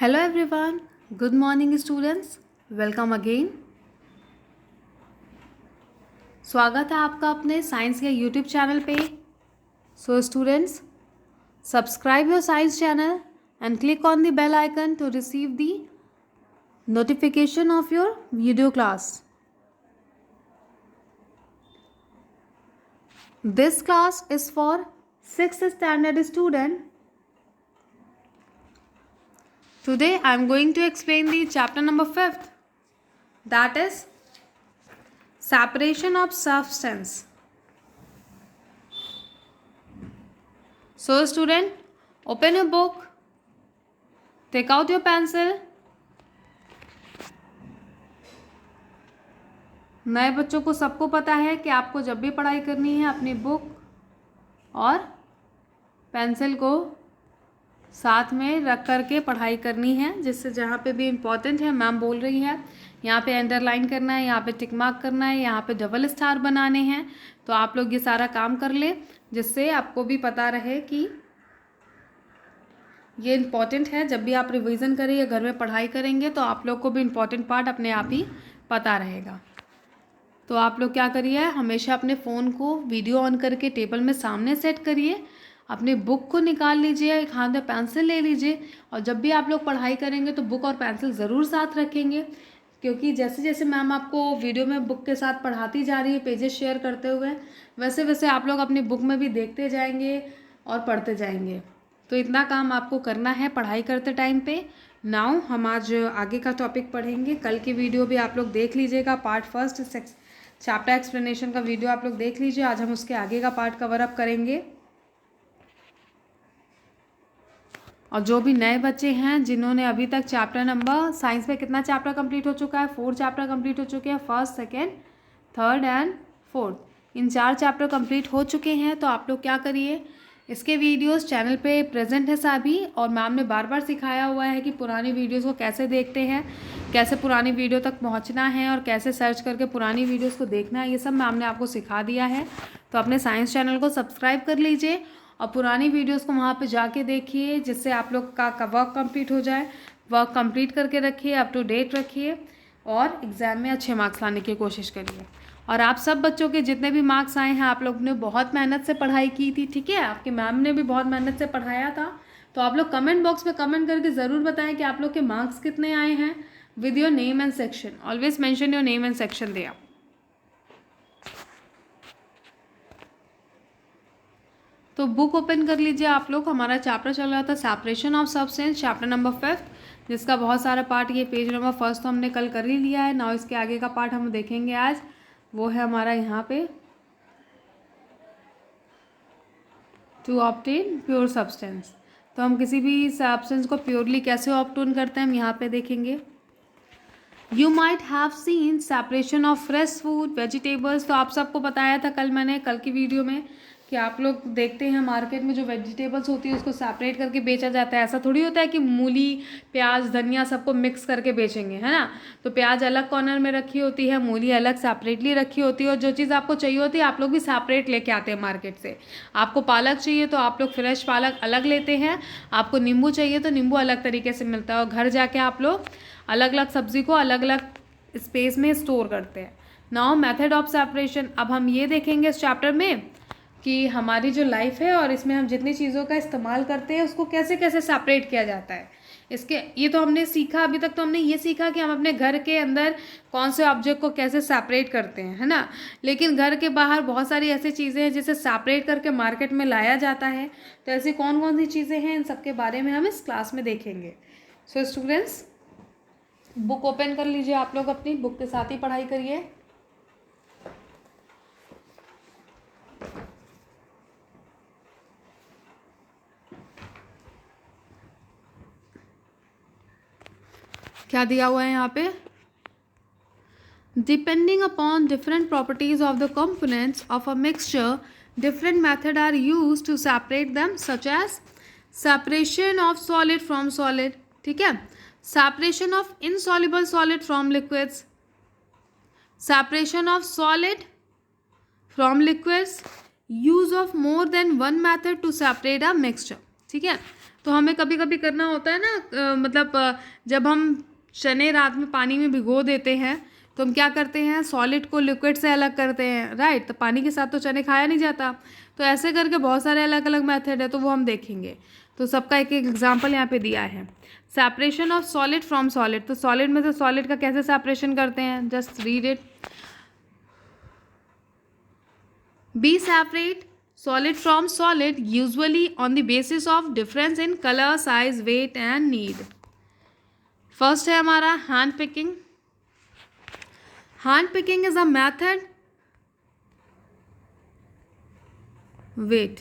Hello everyone, good morning students, welcome again. स्वागत है आपका अपने साइंस के यूट्यूब चैनल पे। So students, subscribe your science channel and click on the bell icon to receive the notification of your video class. This class is for 6th standard student. Today I am going to explain the chapter number 5th, that is separation of substance. So student, open your book, take out your pencil. नए बच्चों को सबको पता है कि आपको जब भी पढ़ाई करनी है अपनी बुक और पेंसिल को साथ में रख करके पढ़ाई करनी है, जिससे जहाँ पे भी इम्पॉर्टेंट है मैम बोल रही है यहाँ पे अंडरलाइन करना है, यहाँ पे टिक मार्क करना है, यहाँ पे डबल स्टार बनाने हैं। तो आप लोग ये सारा काम कर ले, जिससे आपको भी पता रहे कि ये इम्पॉर्टेंट है। जब भी आप रिवीजन करें या घर में पढ़ाई करेंगे तो आप लोग को भी इम्पॉर्टेंट पार्ट अपने आप ही पता रहेगा। तो आप लोग क्या करिए, हमेशा अपने फ़ोन को वीडियो ऑन करके टेबल में सामने सेट करिए, अपने बुक को निकाल लीजिए, एक हाथ में पेंसिल ले लीजिए और जब भी आप लोग पढ़ाई करेंगे तो बुक और पेंसिल ज़रूर साथ रखेंगे, क्योंकि जैसे जैसे मैम आपको वीडियो में बुक के साथ पढ़ाती जा रही है पेजेस शेयर करते हुए, वैसे वैसे आप लोग अपनी बुक में भी देखते जाएंगे और पढ़ते जाएंगे। तो इतना काम आपको करना है पढ़ाई करते टाइम पे। नाउ हम आज आगे का टॉपिक पढ़ेंगे। कल की वीडियो भी आप लोग देख लीजिएगा, पार्ट फर्स्ट चैप्टर एक्सप्लेनेशन का वीडियो आप लोग देख लीजिए। आज हम उसके आगे का पार्ट कवर अप करेंगे। और जो भी नए बच्चे हैं जिन्होंने अभी तक चैप्टर नंबर साइंस में कितना चैप्टर कंप्लीट हो चुका है, 4 चैप्टर कंप्लीट हो चुके हैं, first, second, third and fourth, in 4 chapter complete हो चुके हैं। तो आप लोग क्या करिए, इसके वीडियोस चैनल पे प्रेजेंट है सभी, और मैम ने बार बार सिखाया हुआ है कि पुरानी वीडियोस को कैसे देखते हैं, कैसे पुरानी वीडियो तक पहुंचना है और कैसे सर्च करके पुरानी वीडियोस को देखना है, ये सब मैम ने आपको सिखा दिया है। तो अपने साइंस चैनल को सब्सक्राइब कर लीजिए और पुरानी वीडियोस को वहाँ पे जाके देखिए, जिससे आप लोग का वर्क कंप्लीट हो जाए। वर्क कंप्लीट करके रखिए, अप टू डेट रखिए और एग्ज़ाम में अच्छे मार्क्स लाने की कोशिश करिए। और आप सब बच्चों के जितने भी मार्क्स आए हैं, आप लोग ने बहुत मेहनत से पढ़ाई की थी, ठीक है, आपके मैम ने भी बहुत मेहनत से पढ़ाया था। तो आप लोग कमेंट बॉक्स में कमेंट करके ज़रूर बताएं कि आप लोग के मार्क्स कितने आए हैं, with your name and section. Always mention your name and section there. तो बुक ओपन कर लीजिए आप लोग। हमारा चैप्टर चल रहा था separation of substance, chapter number 5, जिसका बहुत सारा पार्ट, ये पेज नंबर फर्स्ट तो हमने कल कर ही लिया है। नाउ इसके आगे का पार्ट हम देखेंगे आज, वो है हमारा यहाँ पे टू ऑब्टेन प्योर सब्सटेंस। तो हम किसी भी सब्सटेंस को प्योरली कैसे ऑब्टेन करते हैं हम यहाँ पे देखेंगे। You might have seen separation of fresh food, vegetables. तो आप सबको बताया था कल मैंने, कल की वीडियो में, कि आप लोग देखते हैं मार्केट में जो वेजिटेबल्स होती है उसको सेपरेट करके बेचा जाता है। ऐसा थोड़ी होता है कि मूली, प्याज, धनिया सबको मिक्स करके बेचेंगे, है ना। तो प्याज अलग कॉर्नर में रखी होती है, मूली अलग सेपरेटली रखी होती है, और जो चीज़ आपको चाहिए होती है आप लोग भी सेपरेट लेके आते हैं मार्केट से। आपको पालक चाहिए तो आप लोग फ्रेश पालक अलग लेते हैं, आपको नींबू चाहिए तो नींबू अलग तरीके से मिलता है, और घर जाके आप लोग अलग अलग सब्जी को अलग अलग स्पेस में स्टोर करते हैं। नाउ मेथड ऑफ सेपरेशन, अब हम ये देखेंगे इस चैप्टर में कि हमारी जो लाइफ है और इसमें हम जितनी चीज़ों का इस्तेमाल करते हैं उसको कैसे कैसे सेपरेट किया जाता है। इसके ये तो हमने सीखा, अभी तक तो हमने ये सीखा कि हम अपने घर के अंदर कौन से ऑब्जेक्ट को कैसे सेपरेट करते हैं, है ना। लेकिन घर के बाहर बहुत सारी ऐसी चीज़ें हैं जिसे सेपरेट करके मार्केट में लाया जाता है। तो ऐसी कौन कौन सी चीज़ें हैं, इन सब के बारे में हम इस क्लास में देखेंगे। सो स्टूडेंट्स, बुक ओपन कर लीजिए, आप लोग अपनी बुक के साथ ही पढ़ाई करिए। क्या दिया हुआ है यहाँ पे, depending upon different properties of the components of a mixture, different method are use to separate them, such as separation of solid from solid, ठीक है, separation of insoluble solid from liquids, separation of solid from liquids, use of more than one method to separate a mixture, ठीक है। तो हमें कभी कभी करना होता है ना, जब हम चने रात में पानी में भिगो देते हैं तो हम क्या करते हैं, सॉलिड को लिक्विड से अलग करते हैं, राइट। तो पानी के साथ तो चने खाया नहीं जाता, तो ऐसे करके बहुत सारे अलग अलग मेथड है, तो वो हम देखेंगे। तो सबका एक एक एग्जाम्पल यहाँ पे दिया है। Separation of solid from solid, तो सॉलिड में से सॉलिड का कैसे सेपरेशन करते हैं, just read it. B separate solid from solid usually on the basis of difference in color, size, weight and need. First है हमारा hand picking. Hand picking is a method, wait,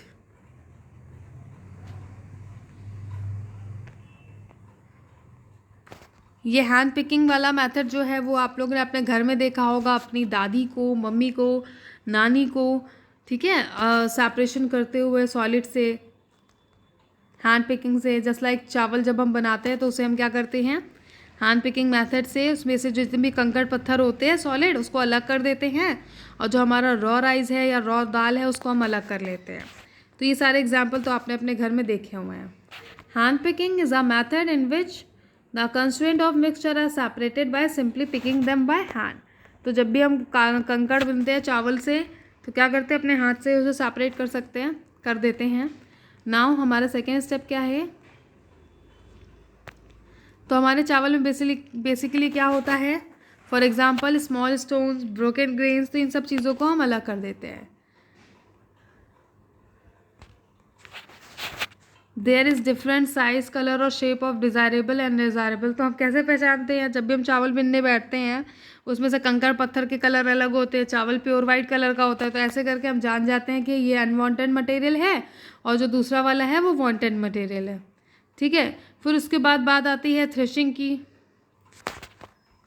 ये hand picking वाला method जो है वो आप लोगों ने अपने घर में देखा होगा, अपनी दादी को, मम्मी को, नानी को, ठीक है, सेपरेशन करते हुए सॉलिड से, हैंड पिकिंग से। जस्ट लाइक चावल जब हम बनाते हैं तो उसे हम क्या करते हैं, हैंड पिकिंग मेथड से उसमें से जितने भी कंकड़ पत्थर होते हैं सॉलिड उसको अलग कर देते हैं, और जो हमारा रॉ राइस है या रॉ दाल है उसको हम अलग कर लेते हैं। तो ये सारे एग्जाम्पल तो आपने अपने घर में देखे हुए हैं। Hand picking is a method in which the constraint of mixture are separated by simply picking them by hand. तो जब भी हम कंकड़ बुनते हैं चावल से तो क्या करते हैं, अपने हाथ से उसे सेपरेट कर सकते हैं, कर देते हैं। नाउ हमारा सेकेंड स्टेप क्या है, तो हमारे चावल में बेसिकली क्या होता है, for example small stones, broken grains, तो इन सब चीज़ों को हम अलग कर देते हैं। There is different size, colour और shape of desirable and desirable. तो हम कैसे पहचानते हैं, जब भी हम चावल बिनने बैठते हैं उसमें से कंकड़ पत्थर के कलर अलग होते हैं, चावल प्योर वाइट कलर का होता है, तो ऐसे करके हम जान जाते हैं कि ये अनवांटेड मटेरियल है और जो दूसरा वाला है वो वांटेड मटेरियल है, ठीक है। फिर उसके बाद बात आती है थ्रेशिंग की।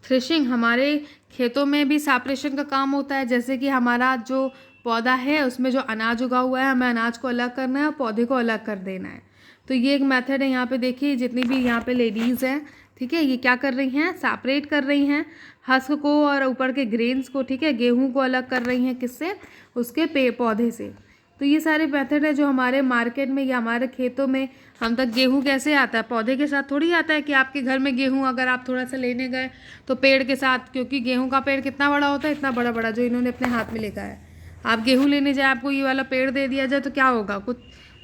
थ्रेशिंग हमारे खेतों में भी सेपरेशन का काम होता है, जैसे कि हमारा जो पौधा है उसमें जो अनाज उगा हुआ है हमें अनाज को अलग करना है और पौधे को अलग कर देना है। तो ये एक मेथड है। यहाँ पे देखिए जितनी भी यहाँ पे लेडीज़ हैं, ठीक है, ये क्या कर रही हैं, सेपरेट कर रही हैं हस्क को और ऊपर के ग्रेन्स को, ठीक है, गेहूं को अलग कर रही हैं, किससे, उसके पौधे से। तो ये सारे मेथड है जो हमारे मार्केट में या हमारे खेतों में हम तक गेहूं कैसे आता है, पौधे के साथ थोड़ी आता है कि आपके घर में गेहूं अगर आप थोड़ा सा लेने गए तो पेड़ के साथ, क्योंकि गेहूं का पेड़ कितना बड़ा होता है, इतना बड़ा बड़ा जो इन्होंने अपने हाथ में लेकर है। आप गेहूं लेने जाए, आपको ये वाला पेड़ दे दिया जाए तो क्या होगा, कुछ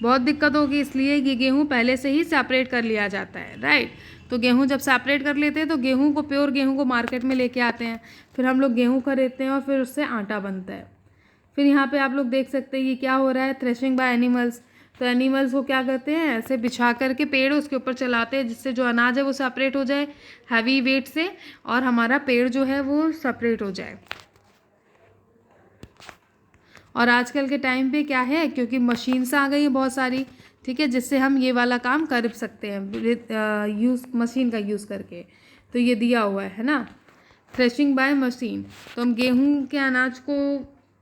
बहुत दिक्कत होगी। इसलिए ये गेहूं पहले से ही सेपरेट कर लिया जाता है, राइट। तो गेहूं जब सेपरेट कर लेते हैं तो गेहूं को, प्योर गेहूं को मार्केट में लेके आते हैं, फिर हम लोग गेहूं खरीदते हैं और फिर उससे आटा बनता है। फिर यहाँ पे आप लोग देख सकते हैं ये क्या हो रहा है, थ्रेशिंग बाय एनिमल्स। तो एनिमल्स को क्या करते हैं, ऐसे बिछा करके पेड़ उसके ऊपर चलाते हैं जिससे जो अनाज है वो सेपरेट हो जाए हैवी वेट से, और हमारा पेड़ जो है वो सेपरेट हो जाए। और आजकल के टाइम पे क्या है, क्योंकि मशीन्स आ गई हैं बहुत सारी, ठीक है, जिससे हम ये वाला काम कर सकते हैं यूज़ मशीन का यूज़ करके। तो ये दिया हुआ है ना, थ्रेशिंग बाय मशीन। तो हम गेहूं के अनाज को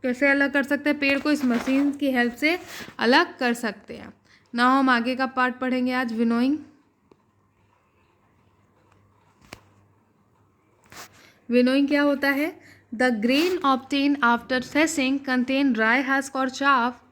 कैसे अलग कर सकते हैं, पेड़ को इस मशीन की हेल्प से अलग कर सकते हैं। ना हम आगे का पार्ट पढ़ेंगे आज, विनोइंग। विनोइंग क्या होता है, the grain obtain after threshing contain dry husk और चाफ,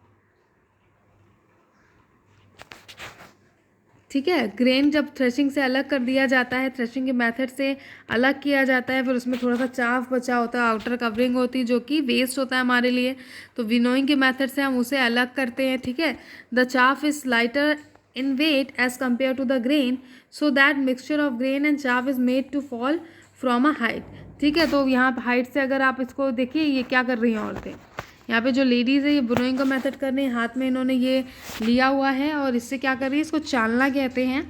ठीक है। ग्रेन जब थ्रेशिंग से अलग कर दिया जाता है, थ्रेशिंग के मेथड से अलग किया जाता है, फिर उसमें थोड़ा सा चाफ बचा होता है, आउटर कवरिंग होती है जो कि वेस्ट होता है हमारे लिए, तो विनोइंग के मेथड से हम उसे अलग करते हैं, ठीक है। The chaff is lighter in weight as compare to the grain, so that mixture of grain and chaff is made to fall from a height, ठीक है। तो यहाँ हाइट से अगर आप इसको देखिए, ये क्या कर रही हैं औरतें, यहाँ पे जो लेडीज़ है ये विनोइंग का मेथड कर रही हैं, हाथ में इन्होंने ये लिया हुआ है और इससे क्या कर रही है, इसको चालना कहते हैं।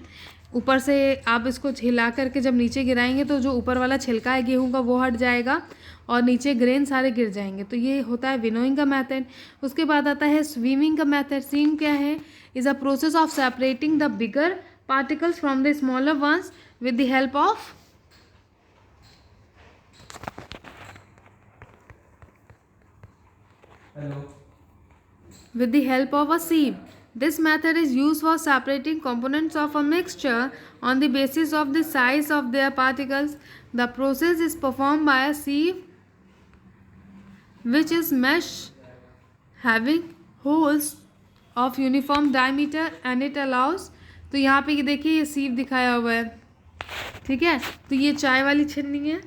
ऊपर से आप इसको हिला करके जब नीचे गिराएंगे तो जो ऊपर वाला छिलका है गेहूं का वो हट जाएगा और नीचे ग्रेन सारे गिर जाएंगे। तो ये होता है विनोइंग का मेथड। उसके बाद आता है स्वीमिंग का मेथड। स्वीम क्या है, is a process of separating the bigger particles from the smaller once with the help of with the help of a sieve. This method is used for separating components of a mixture on the basis of the size of their particles. The process is performed by a sieve which is mesh having holes of uniform diameter and it allows तो यहाँ पे ये देखिए ये सीप दिखाया हुआ है, ठीक है। तो ये चाय वाली छन्नी है,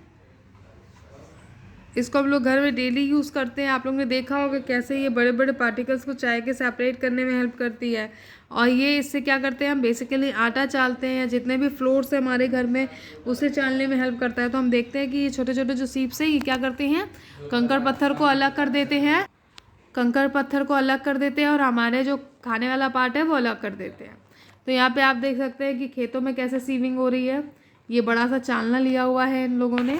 इसको हम लोग घर में डेली यूज़ करते हैं। आप लोगों ने देखा होगा कैसे ये बड़े बड़े पार्टिकल्स को चाय के सेपरेट करने में हेल्प करती है। और ये इससे क्या करते हैं, हम बेसिकली आटा चालते हैं, जितने भी फ्लोर्स है हमारे घर में उसे चालने में हेल्प करता है। तो हम देखते हैं कि ये छोटे छोटे जो सीप्स हैं ये क्या करते हैं, कंकड़ पत्थर को अलग कर देते हैं, कंकड़ पत्थर को अलग कर देते हैं और हमारे जो खाने वाला पार्ट है वो अलग कर देते हैं। तो यहाँ पे आप देख सकते हैं कि खेतों में कैसे सीविंग हो रही है। ये बड़ा सा चालना लिया हुआ है इन लोगों ने,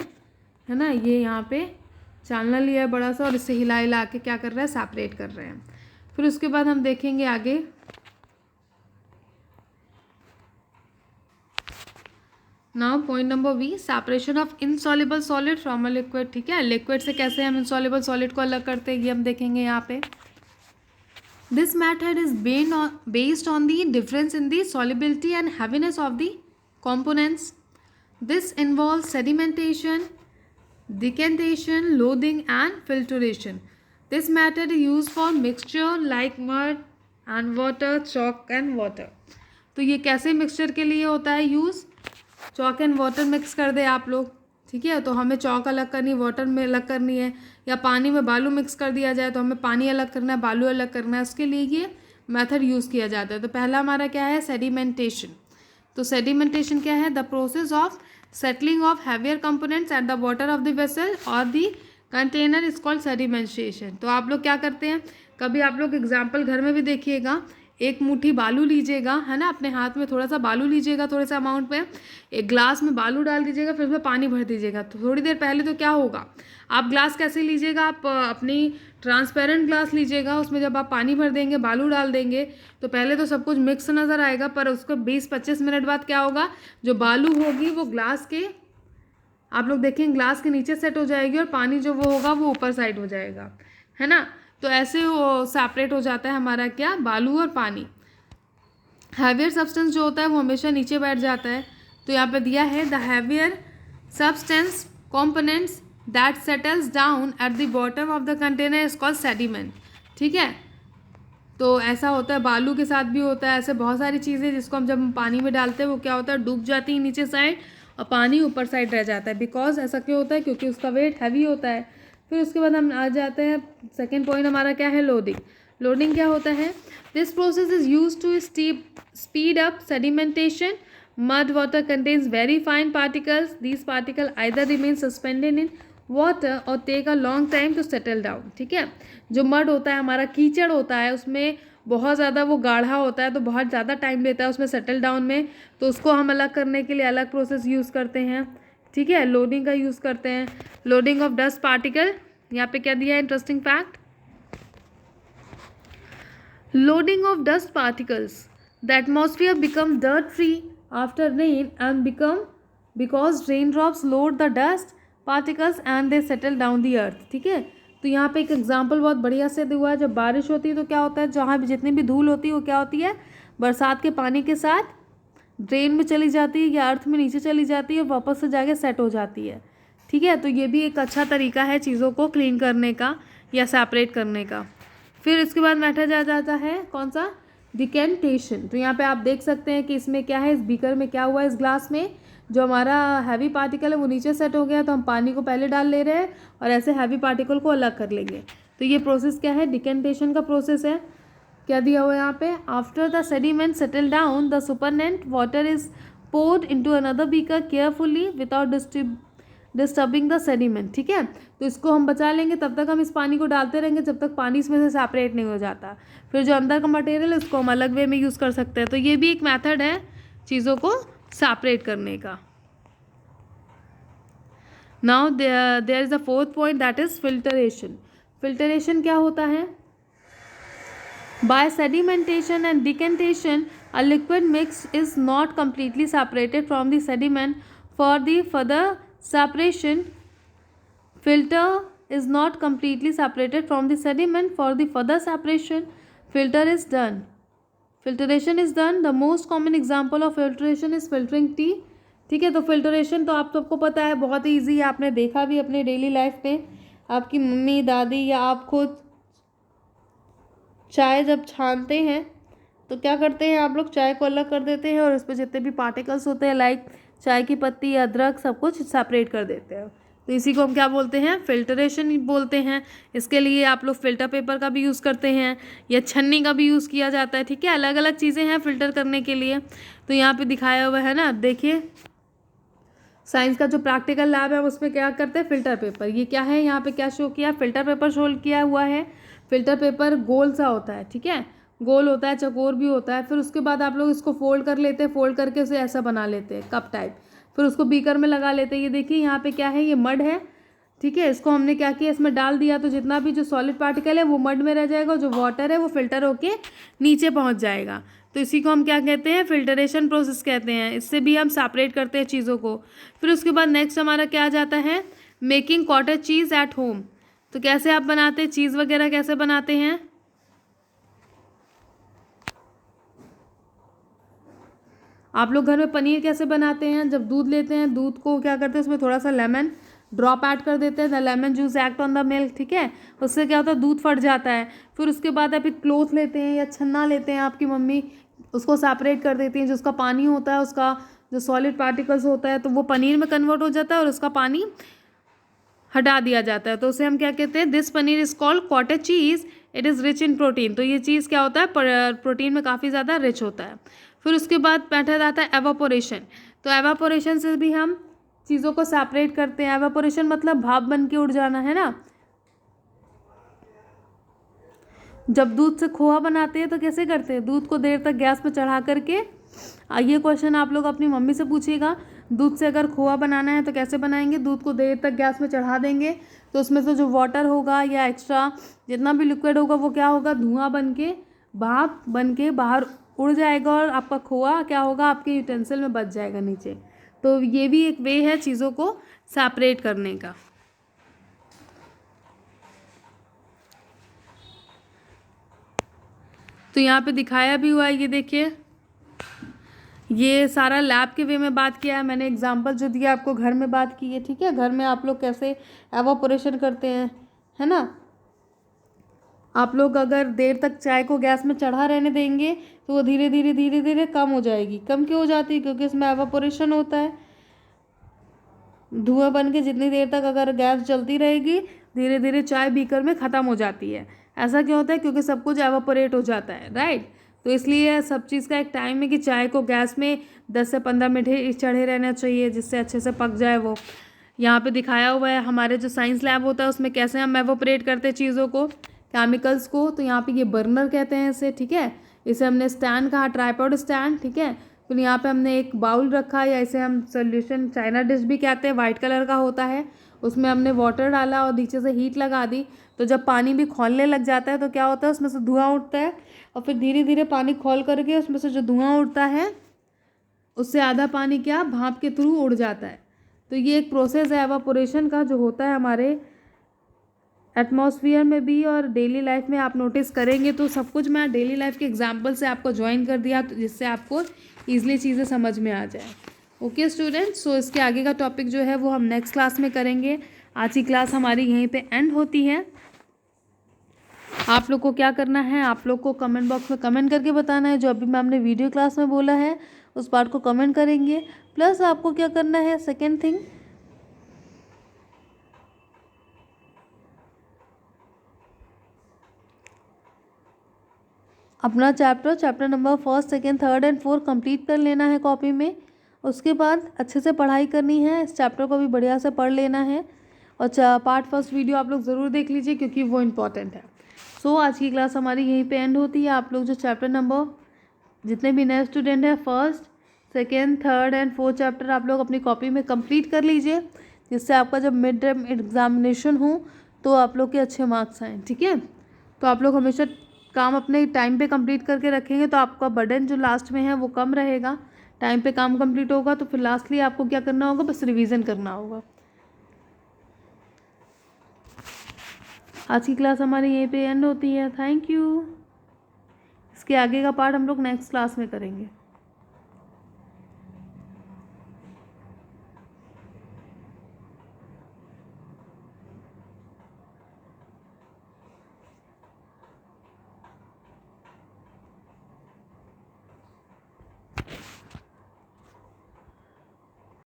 है ना, ये यहाँ पे चालना लिया है बड़ा सा और इससे हिला हिला के क्या कर रहा है, सेपरेट कर रहे हैं। फिर उसके बाद हम देखेंगे आगे। Now point number B, separation of insoluble solid from a liquid. ठीक है, लिक्विड से कैसे हम इनसॉल्युबल सॉलिड को अलग करते हैं ये हम देखेंगे यहाँ पे। This method is based on the difference in the solubility and heaviness of the components. This involves sedimentation, decantation, loading and filtration. This method is used for mixture like mud and water, chalk and water. तो ये कैसे mixture के लिए होता है use, chalk and water mix कर दे आप लोग, ठीक है। तो हमें चॉक अलग करनी है, वाटर में अलग करनी है, या पानी में बालू मिक्स कर दिया जाए तो हमें पानी अलग करना है, बालू अलग करना है, उसके लिए ये मेथड यूज़ किया जाता है। तो पहला हमारा क्या है, सेडिमेंटेशन। तो सेडिमेंटेशन क्या है, the process of settling of heavier components at the bottom of the vessel or the container is called sedimentation. तो आप लोग क्या करते हैं, कभी आप लोग एग्जाम्पल घर में भी देखिएगा, एक मुट्ठी बालू लीजिएगा, है ना, अपने हाथ में थोड़ा सा बालू लीजिएगा, थोड़े सा अमाउंट में, एक ग्लास में बालू डाल दीजिएगा, फिर उसमें पानी भर दीजिएगा। तो थोड़ी देर पहले तो क्या होगा, आप ग्लास कैसे लीजिएगा, आप अपनी ट्रांसपेरेंट ग्लास लीजिएगा, उसमें जब आप पानी भर देंगे, बालू डाल देंगे, तो पहले तो सब कुछ मिक्स नज़र आएगा, पर उसको 20-25 मिनट बाद क्या होगा, जो बालू होगी वो ग्लास के, आप लोग देखेंगे ग्लास के नीचे सेट हो जाएगी और पानी जो वो होगा वो ऊपर साइड हो जाएगा, है ना। तो ऐसे वो सेपरेट हो जाता है हमारा क्या, बालू और पानी। हैवियर सब्सटेंस जो होता है वो हमेशा नीचे बैठ जाता है। तो यहाँ पे दिया है, the heavier substance components that settles down at the bottom of the container is called sediment. ठीक है, तो ऐसा होता है, बालू के साथ भी होता है, ऐसे बहुत सारी चीज़ें जिसको हम जब पानी में डालते हैं वो क्या होता है, डूब जाती है नीचे साइड और पानी ऊपर साइड रह जाता है। बिकॉज ऐसा क्यों होता है, क्योंकि उसका वेट हैवी होता है। फिर उसके बाद हम आ जाते हैं, सेकेंड पॉइंट हमारा क्या है, लोडिंग। लोडिंग क्या होता है, this process is use to speed up sedimentation. Mud water contains very fine particles, these particle either remain suspended in water or take a long time to settle down. ठीक है, जो mud होता है हमारा, कीचड़ होता है, उसमें बहुत ज़्यादा वो गाढ़ा होता है तो बहुत ज़्यादा टाइम लेता है उसमें सेटल डाउन में, तो उसको हम अलग करने के लिए अलग प्रोसेस यूज़ करते हैं। ठीक है, लोडिंग का यूज़ करते हैं। लोडिंग ऑफ डस्ट पार्टिकल, यहाँ पे क्या दिया है interesting fact, loading of dust particles, the atmosphere become dirt free after rain and become because rain drops load the dust particles and they settle down the earth. ठीक है, तो यहाँ पे एक एग्जांपल बहुत बढ़िया से दिया हुआ है, जब बारिश होती है तो क्या होता है, जहाँ भी जितनी भी धूल होती है वो क्या होती है, बरसात के पानी के साथ ड्रेन में चली जाती है या अर्थ में नीचे चली जाती है और वापस से जाके सेट हो जाती है। ठीक है, तो ये भी एक अच्छा तरीका है चीज़ों को क्लीन करने का या सेपरेट करने का। फिर इसके बाद मेथड आ जाता है कौन सा, डिकेंटेशन। तो यहाँ पे आप देख सकते हैं कि इसमें क्या है, इस बीकर में क्या हुआ है, इस ग्लास में जो हमारा हैवी पार्टिकल है वो नीचे सेट हो गया, तो हम पानी को पहले डाल ले रहे हैं और ऐसे हैवी पार्टिकल को अलग कर लेंगे। तो ये प्रोसेस क्या है, डिकेंटेशन का प्रोसेस है। क्या दिया हुआ है यहाँ पे, after the sediment settle down the supernatant water is poured into another beaker carefully without disturbing the sediment. ठीक है, तो इसको हम बचा लेंगे, तब तक हम इस पानी को डालते रहेंगे जब तक पानी इसमें से सेपरेट नहीं हो जाता। फिर जो अंदर का मटेरियल है उसको हम अलग वे में यूज़ कर सकते हैं। तो ये भी एक मेथड है चीज़ों को सेपरेट करने का। Now there is a fourth point, that is filtration. Filtration क्या होता है, by sedimentation and decantation a liquid mix is not completely separated from the sediment. For the further separation, filter is not completely separated from the sediment. For the further separation, filter is done. Filtration is done. The most common example of filtration is filtering tea. ठीक है, तो filtration तो आप सबको पता है, बहुत ही easy है, आपने देखा भी अपने डेली लाइफ में। आपकी मम्मी दादी या आप खुद चाय जब छानते हैं तो क्या करते हैं आप लोग, चाय को अलग कर देते हैं और इस पर जितने भी पार्टिकल्स होते हैं लाइक चाय की पत्ती, अदरक, सब कुछ सेपरेट कर देते हैं। तो इसी को हम क्या बोलते हैं, फिल्टरेशन बोलते हैं। इसके लिए आप लोग फिल्टर पेपर का भी यूज़ करते हैं या छन्नी का भी यूज़ किया जाता है, ठीक है। अलग अलग चीज़ें हैं फ़िल्टर करने के लिए। तो यहाँ पे दिखाया हुआ है ना, देखिए साइंस का जो प्रैक्टिकल लैब है उसमें क्या करते हैं, फ़िल्टर पेपर। ये क्या है, यहाँ पे क्या शो किया, फ़िल्टर पेपर शो किया हुआ है। फ़िल्टर पेपर गोल सा होता है, ठीक है, गोल होता है, चौकोर भी होता है। फिर उसके बाद आप लोग इसको फोल्ड कर लेते हैं, फोल्ड करके उसे ऐसा बना लेते हैं कप टाइप। फिर उसको बीकर में लगा लेते हैं। ये देखिए यहाँ पे क्या है, ये मड है, ठीक है। इसको हमने क्या किया, इसमें डाल दिया तो जितना भी जो सॉलिड पार्टिकल है वो मड में रह जाएगा, जो वाटर है वो फिल्टर होके नीचे पहुँच जाएगा। तो इसी को हम क्या कहते हैं, फिल्टरेशन प्रोसेस कहते हैं। इससे भी हम सेपरेट करते हैं चीज़ों को। फिर उसके बाद नेक्स्ट हमारा क्या आ जाता है, making cottage cheese at home. तो कैसे आप बनाते हैं चीज़ वगैरह, कैसे बनाते हैं, आप लोग घर में पनीर कैसे बनाते हैं, जब दूध लेते हैं, दूध को क्या करते हैं, उसमें थोड़ा सा लेमन ड्रॉप ऐड कर देते हैं, the lemon juice act on the milk, ठीक है। उससे क्या होता है, दूध फट जाता है। फिर उसके बाद आप एक क्लोथ लेते हैं या छन्ना लेते हैं, आपकी मम्मी उसको सेपरेट कर देती हैं। जो उसका पानी होता है, उसका जो सॉलिड पार्टिकल्स होता है, तो वो पनीर में कन्वर्ट हो जाता है और उसका पानी हटा दिया जाता है। तो उसे हम क्या कहते हैं, this paneer is called cottage cheese, it is rich in protein. तो ये चीज़ क्या होता है, प्रोटीन में काफ़ी ज़्यादा रिच होता है। फिर उसके बाद बैठा जाता है एवापोरेशन। तो एवापोरेशन से भी हम चीज़ों को सेपरेट करते हैं। एवापोरेशन मतलब भाप बन के उड़ जाना, है ना। जब दूध से खोआ बनाते हैं तो कैसे करते हैं, दूध को देर तक गैस पर चढ़ा करके, ये क्वेश्चन आप लोग अपनी मम्मी से पूछिएगा, दूध से अगर खोआ बनाना है तो कैसे बनाएंगे, दूध को देर तक गैस में चढ़ा देंगे तो उसमें से जो वाटर होगा या एक्स्ट्रा जितना भी लिक्विड होगा वो क्या होगा, धुआं बन के, भाप बन के बाहर उड़ जाएगा और आपका खोआ क्या होगा, आपके यूटेंसिल में बच जाएगा नीचे। तो ये भी एक वे है चीज़ों को सेपरेट करने का। तो यहाँ पे दिखाया भी हुआ है, ये देखिए, ये सारा लैब के वे में बात किया है मैंने, एग्जांपल जो दिया आपको घर में बात की है, ठीक है। घर में आप लोग कैसे एवापोरेशन करते हैं, है ना। आप लोग अगर देर तक चाय को गैस में चढ़ा रहने देंगे तो वो धीरे धीरे धीरे धीरे कम हो जाएगी। कम क्यों हो जाती है, क्योंकि इसमें एवापोरेशन होता है, धुआं बन के जितनी देर तक अगर गैस जलती रहेगी धीरे धीरे चाय बीकर में ख़त्म हो जाती है। ऐसा क्यों होता है, क्योंकि सब कुछ एवापोरेट हो जाता है, राइट। तो इसलिए सब चीज़ का एक टाइम है कि चाय को गैस में 10 से 15 मिनट ही चढ़े रहना चाहिए, जिससे अच्छे से पक जाए वो। यहाँ पे दिखाया हुआ है हमारे जो साइंस लैब होता है उसमें कैसे हम एवोपरेट करते हैं चीज़ों को, केमिकल्स को। तो यहाँ पे ये बर्नर कहते हैं इसे, ठीक है। इसे हमने स्टैंड कहा, ट्राइपॉड स्टैंड, ठीक है। फिर यहाँ पे हमने एक बाउल रखा, या इसे हम सोल्यूशन चाइना डिश भी कहते हैं, वाइट कलर का होता है। उसमें हमने वाटर डाला और नीचे से हीट लगा दी। तो जब पानी भी खौलने लग जाता है तो क्या होता है, उसमें से धुआं उठता है और फिर धीरे धीरे पानी खौल करके उसमें से जो धुआं उठता है उससे आधा पानी क्या भाप के थ्रू उड़ जाता है। तो ये एक प्रोसेस है एवापोरेशन का जो होता है हमारे एटमॉस्फेयर में भी और डेली लाइफ में। आप नोटिस करेंगे तो सब कुछ मैं डेली लाइफ के एग्जांपल से आपको ज्वाइन कर दिया, तो जिससे आपको ईजिली चीज़ें समझ में आ जाए। ओके स्टूडेंट्स, सो इसके आगे का टॉपिक जो है वो हम नेक्स्ट क्लास में करेंगे। आज की क्लास हमारी यहीं पे एंड होती है। आप लोग को क्या करना है, आप लोग को कमेंट बॉक्स में कमेंट करके बताना है जो अभी मैम ने वीडियो क्लास में बोला है उस पार्ट को कमेंट करेंगे। प्लस आपको क्या करना है, सेकेंड थिंग, अपना चैप्टर नंबर 1, 2, 3 एंड 4 कंप्लीट कर लेना है कॉपी में। उसके बाद अच्छे से पढ़ाई करनी है, इस चैप्टर को भी बढ़िया से पढ़ लेना है। और पार्ट फर्स्ट वीडियो आप लोग ज़रूर देख लीजिए क्योंकि वो इम्पॉर्टेंट है। सो आज की क्लास हमारी यहीं पे एंड होती है। आप लोग जो चैप्टर नंबर, जितने भी नए स्टूडेंट हैं, 1st, 2nd, 3rd and 4th chapter आप लोग अपनी कॉपी में कंप्लीट कर लीजिए, जिससे आपका जब मिड टर्म एग्जामिनेशन हो तो आप लोग के अच्छे मार्क्स आएँ, ठीक है। तो आप लोग हमेशा काम अपने टाइम पे कंप्लीट करके रखेंगे तो आपका बर्डन जो लास्ट में है वो कम रहेगा। टाइम पे काम कंप्लीट होगा तो फिर लास्टली आपको क्या करना होगा, बस रिवीजन करना होगा। आज की क्लास हमारी यहीं पे एंड होती है। Thank you. इसके आगे का पार्ट हम लोग नेक्स्ट क्लास में करेंगे।